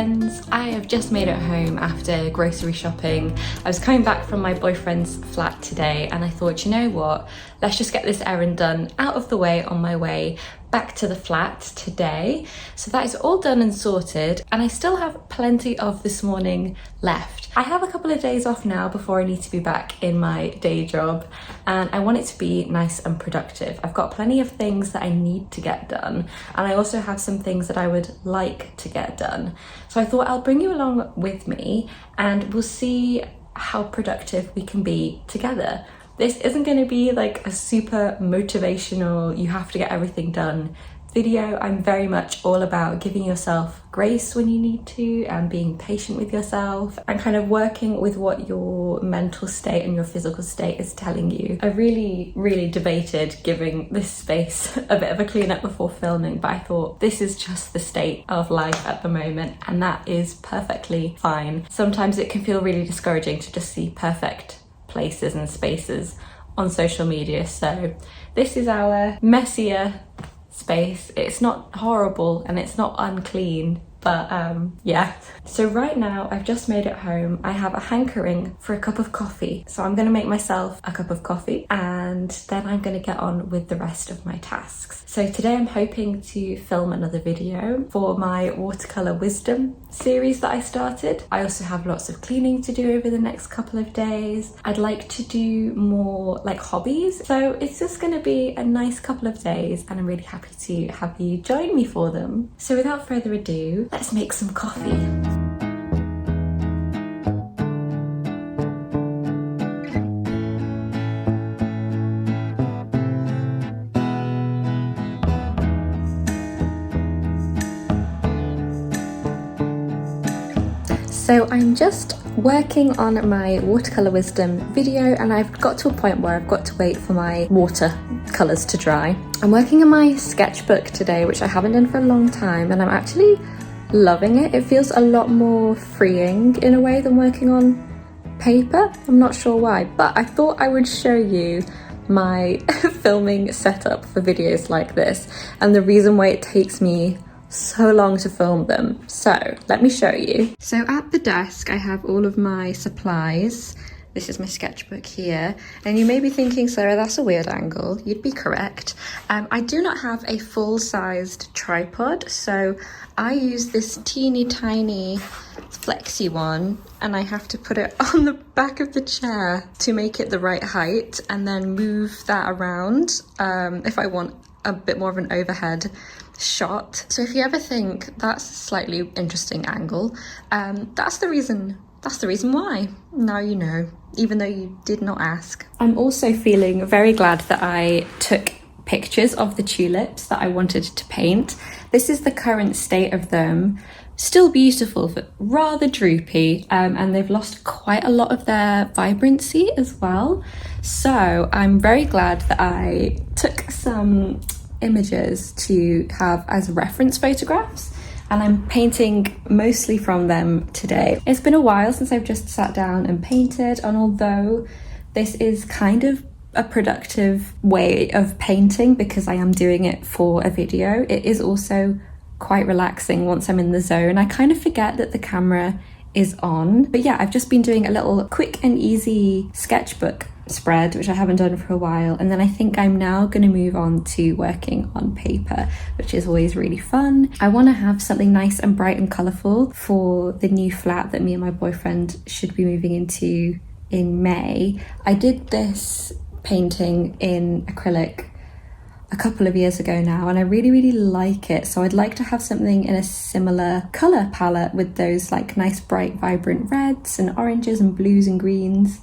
friends. I have just made it home after grocery shopping. I was coming back from my boyfriend's flat today and I thought, you know what, let's just get this errand done out of the way on my way back to the flat today. So that is all done and sorted, and I still have plenty of this morning left. I have a couple of days off now before I need to be back in my day job, and I want it to be nice and productive. I've got plenty of things that I need to get done, and I also have some things that I would like to get done. So I thought I'll bring you along with me and we'll see how productive we can be together. This isn't going to be like a super motivational, you have to get everything done video. I'm very much all about giving yourself grace when you need to and being patient with yourself and kind of working with what your mental state and your physical state is telling you. I really debated giving this space a bit of a clean up before filming, but I thought this is just the state of life at the moment and that is perfectly fine. Sometimes it can feel really discouraging to just see perfect places and spaces on social media, so this is our messier space. It's not horrible and it's not unclean, but yeah. So right now I've just made it home. I have a hankering for a cup of coffee, so I'm gonna make myself a cup of coffee and then I'm gonna get on with the rest of my tasks. So today I'm hoping to film another video for my watercolor wisdom series that I started. I also have lots of cleaning to do over the next couple of days. I'd like to do more like hobbies, so it's just gonna be a nice couple of days and I'm really happy to have you join me for them. So without further ado, let's make some coffee. So I'm just working on my watercolor wisdom video and I've got to a point where I've got to wait for my watercolors to dry. I'm working on my sketchbook today, which I haven't done for a long time, and I'm actually loving it. It feels a lot more freeing in a way than working on paper. I'm not sure why, but I thought I would show you my filming setup for videos like this and the reason why it takes me so long to film them. So let me show you. So at the desk I have all of my supplies. This is my sketchbook here, and you may be thinking, Sarah, that's a weird angle. You'd be correct. I do not have a full-sized tripod, so I use this teeny tiny flexi one, and I have to put it on the back of the chair to make it the right height and then move that around if I want a bit more of an overhead shot. So if you ever think that's a slightly interesting angle, that's the reason why. Now you know, even though you did not ask. I'm also feeling very glad that I took pictures of the tulips that I wanted to paint. This is the current state of them. Still beautiful, but rather droopy, and they've lost quite a lot of their vibrancy as well. So I'm very glad that I took some images to have as reference photographs, and I'm painting mostly from them today. It's been a while since I've just sat down and painted, and although this is kind of a productive way of painting because I am doing it for a video, it is also quite relaxing once I'm in the zone. I kind of forget that the camera is on. But yeah, I've just been doing a little quick and easy sketchbook spread, which I haven't done for a while, and then I think I'm now going to move on to working on paper, which is always really fun. I want to have something nice and bright and colourful for the new flat that me and my boyfriend should be moving into in May. I did this painting in acrylic a couple of years ago now, and I really like it, so I'd like to have something in a similar colour palette with those like nice bright vibrant reds and oranges and blues and greens.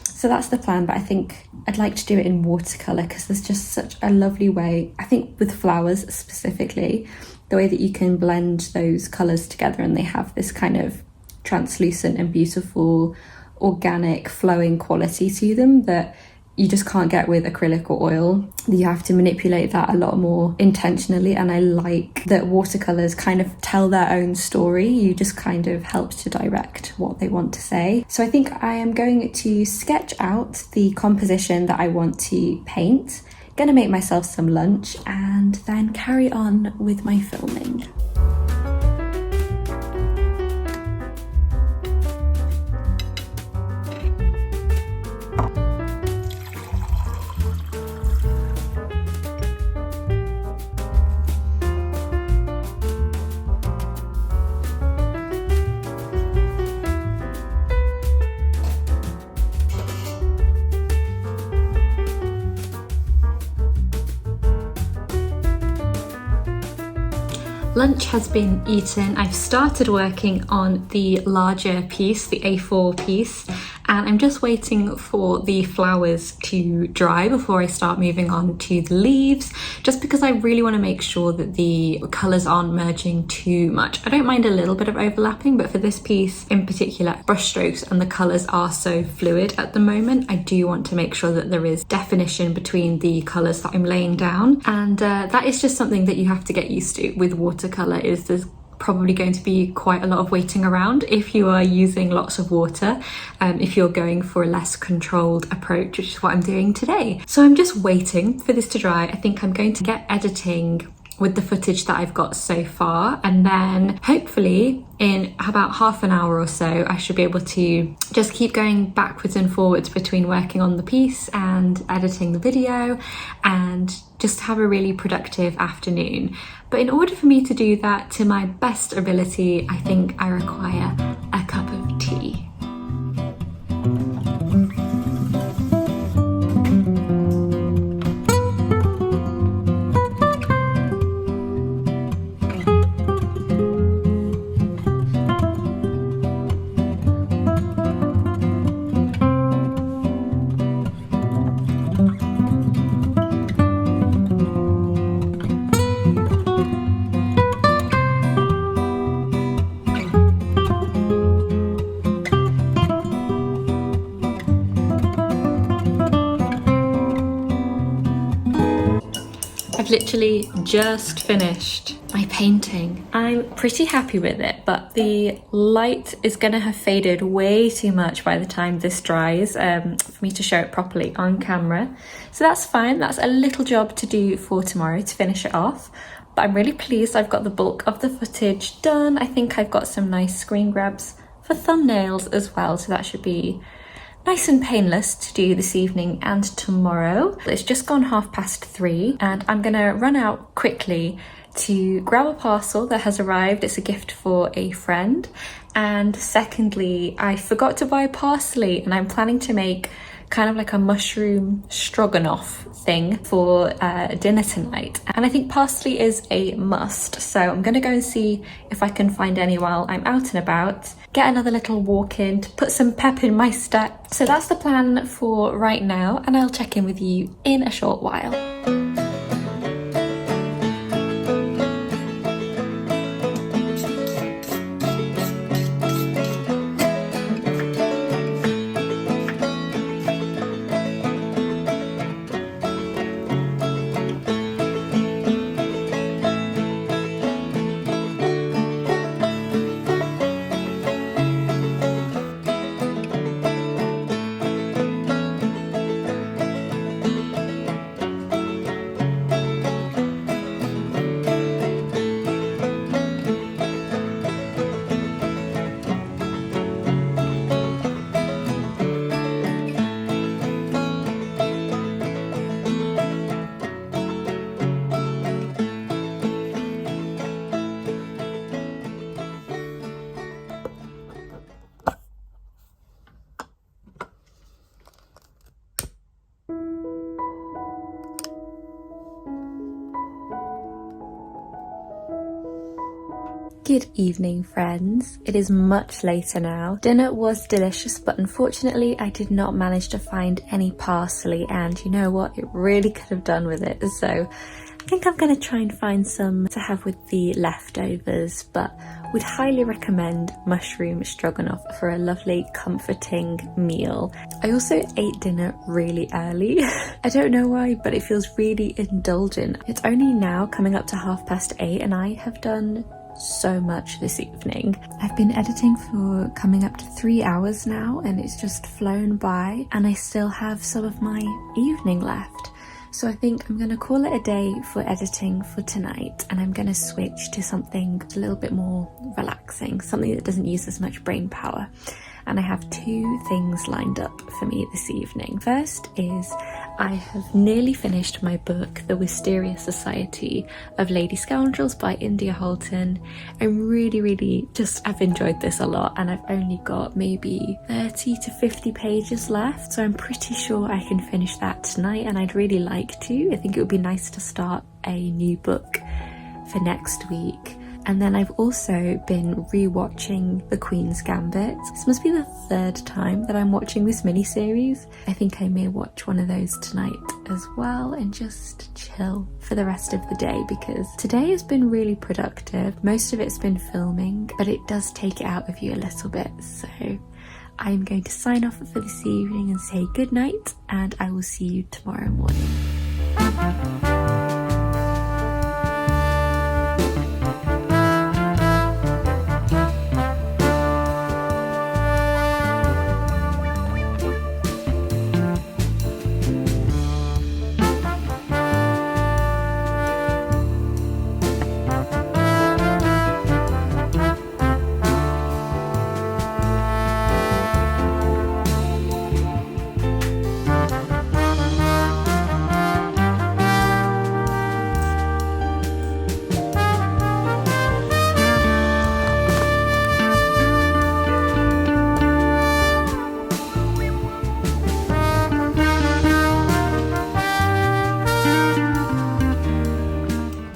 So that's the plan, but I think I'd like to do it in watercolour because there's just such a lovely way, I think with flowers specifically, the way that you can blend those colours together and they have this kind of translucent and beautiful organic flowing quality to them that you just can't get with acrylic or oil. You have to manipulate that a lot more intentionally, and I like that watercolours kind of tell their own story. You just kind of help to direct what they want to say. So I think I am going to sketch out the composition that I want to paint, gonna make myself some lunch, and then carry on with my filming. Lunch has been eaten. I've started working on the larger piece, the A4 piece, and I'm just waiting for the flowers to dry before I start moving on to the leaves, just because I really want to make sure that the colours aren't merging too much. I don't mind a little bit of overlapping, but for this piece in particular, brushstrokes and the colours are so fluid at the moment. I do want to make sure that there is definition between the colours that I'm laying down, and that is just something that you have to get used to with watercolour. There's probably going to be quite a lot of waiting around if you are using lots of water, if you're going for a less controlled approach, which is what I'm doing today. So I'm just waiting for this to dry. I think I'm going to get editing with the footage that I've got so far, and then hopefully in about half an hour or so I should be able to just keep going backwards and forwards between working on the piece and editing the video, and just have a really productive afternoon. But in order for me to do that to my best ability, I think I require a cup of tea. I've literally just finished my painting. I'm pretty happy with it, but the light is gonna have faded way too much by the time this dries for me to show it properly on camera. So that's fine, that's a little job to do for tomorrow to finish it off. But I'm really pleased I've got the bulk of the footage done. I think I've got some nice screen grabs for thumbnails as well, so that should be nice and painless to do this evening and tomorrow. It's just gone 3:30 and I'm gonna run out quickly to grab a parcel that has arrived. It's a gift for a friend. And secondly, I forgot to buy parsley, and I'm planning to make kind of like a mushroom stroganoff thing for dinner tonight. And I think parsley is a must. So I'm gonna go and see if I can find any while I'm out and about, get another little walk in to put some pep in my step. So that's the plan for right now, and I'll check in with you in a short while. Good evening, friends. It is much later now. Dinner was delicious, but unfortunately I did not manage to find any parsley, and you know what? It really could have done with it. So I think I'm going to try and find some to have with the leftovers, but would highly recommend mushroom stroganoff for a lovely, comforting meal. I also ate dinner really early. I don't know why, but it feels really indulgent. It's only now coming up to 8:30 and I have done so much this evening. I've been editing for coming up to 3 hours now, and it's just flown by, and I still have some of my evening left. So I think I'm going to call it a day for editing for tonight, and I'm going to switch to something a little bit more relaxing, something that doesn't use as much brain power. And I have 2 things lined up for me this evening. First is I have nearly finished my book, The Wisteria Society of Lady Scoundrels by India Holton. I'm really I've enjoyed this a lot, and I've only got maybe 30 to 50 pages left, so I'm pretty sure I can finish that tonight, and I'd really like to. I think it would be nice to start a new book for next week. And then I've also been re-watching The Queen's Gambit. This must be the third time that I'm watching this mini-series. I think I may watch one of those tonight as well and just chill for the rest of the day, because today has been really productive. Most of it's been filming, but it does take it out of you a little bit. So I'm going to sign off for this evening and say good night, and I will see you tomorrow morning.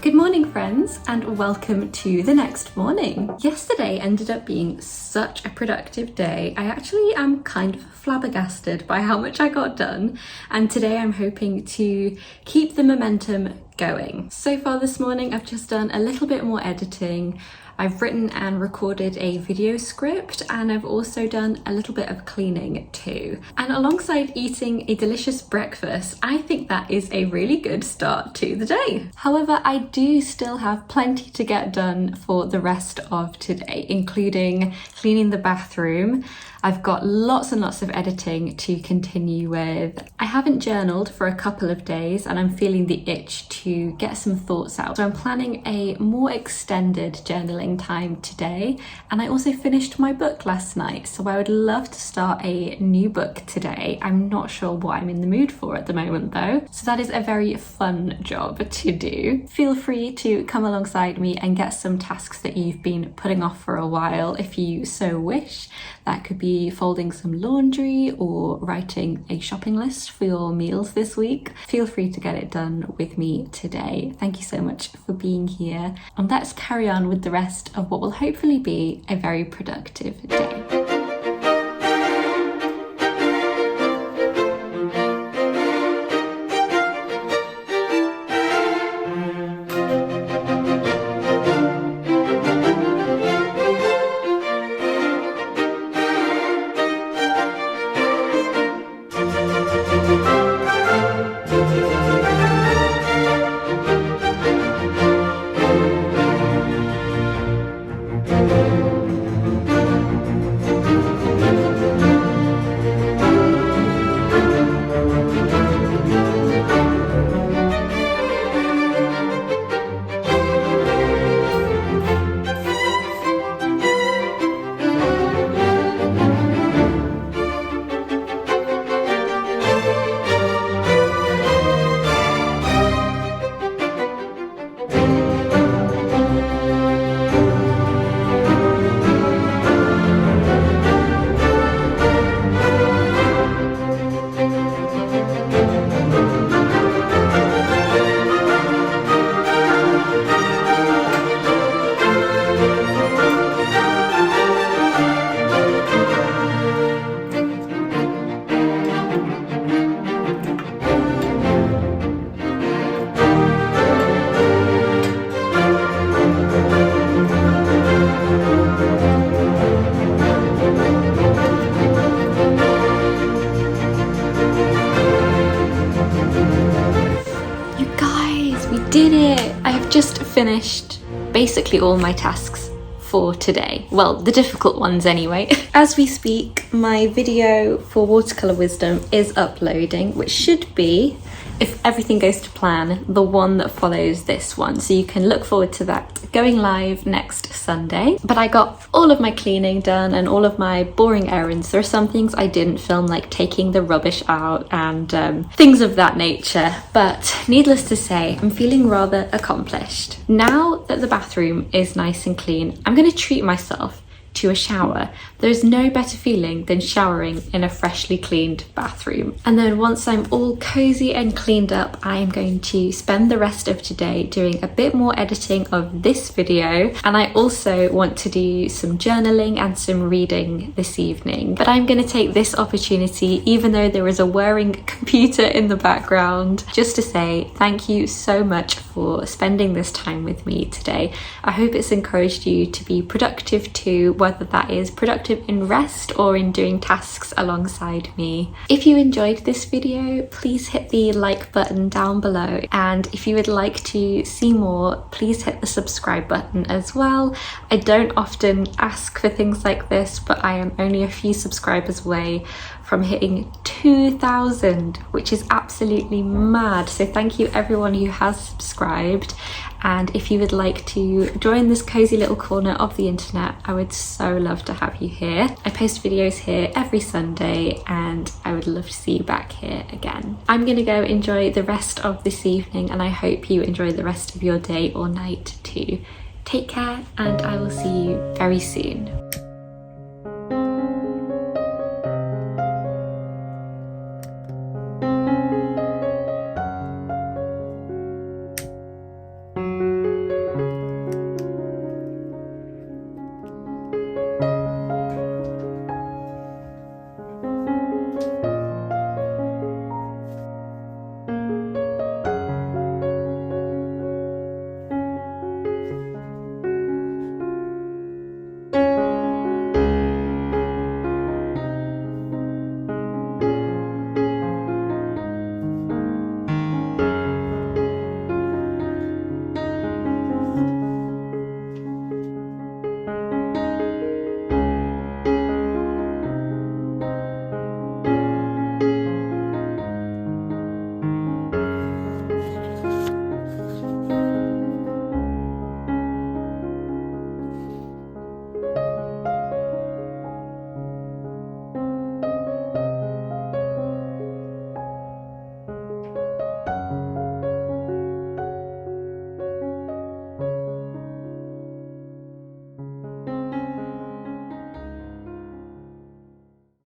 Good morning, friends, and welcome to the next morning. Yesterday ended up being such a productive day. I actually am kind of flabbergasted by how much I got done, and today I'm hoping to keep the momentum going. So far this morning I've just done a little bit more editing. I've written and recorded a video script, and I've also done a little bit of cleaning too. And alongside eating a delicious breakfast, I think that is a really good start to the day. However, I do still have plenty to get done for the rest of today, including cleaning the bathroom. I've got lots and lots of editing to continue with. I haven't journaled for a couple of days and I'm feeling the itch to get some thoughts out. So I'm planning a more extended journaling time today. And I also finished my book last night, so I would love to start a new book today. I'm not sure what I'm in the mood for at the moment though. So that is a very fun job to do. Feel free to come alongside me and get some tasks that you've been putting off for a while if you so wish. That could be folding some laundry or writing a shopping list for your meals this week. Feel free to get it done with me today. Thank you so much for being here, and let's carry on with the rest of what will hopefully be a very productive day. Did it! I have just finished basically all my tasks for today. Well, the difficult ones anyway. As we speak, my video for Watercolor Wisdom is uploading, which should be, if everything goes to plan, the one that follows this one. So you can look forward to that going live next Sunday. But I got all of my cleaning done and all of my boring errands. There are some things I didn't film, like taking the rubbish out and things of that nature. But needless to say, I'm feeling rather accomplished. Now that the bathroom is nice and clean, I'm going to treat myself to a shower. There's no better feeling than showering in a freshly cleaned bathroom. And then once I'm all cozy and cleaned up, I am going to spend the rest of today doing a bit more editing of this video, and I also want to do some journaling and some reading this evening. But I'm going to take this opportunity, even though there is a whirring computer in the background, just to say thank you so much for spending this time with me today. I hope it's encouraged you to be productive too, whether that is productive in rest or in doing tasks alongside me. If you enjoyed this video, please hit the like button down below, and if you would like to see more, please hit the subscribe button as well. I don't often ask for things like this, but I am only a few subscribers away from hitting 2,000, which is absolutely mad. So thank you everyone who has subscribed. And if you would like to join this cozy little corner of the internet, I would so love to have you here. I post videos here every Sunday, and I would love to see you back here again. I'm gonna go enjoy the rest of this evening, and I hope you enjoy the rest of your day or night too. Take care, and I will see you very soon.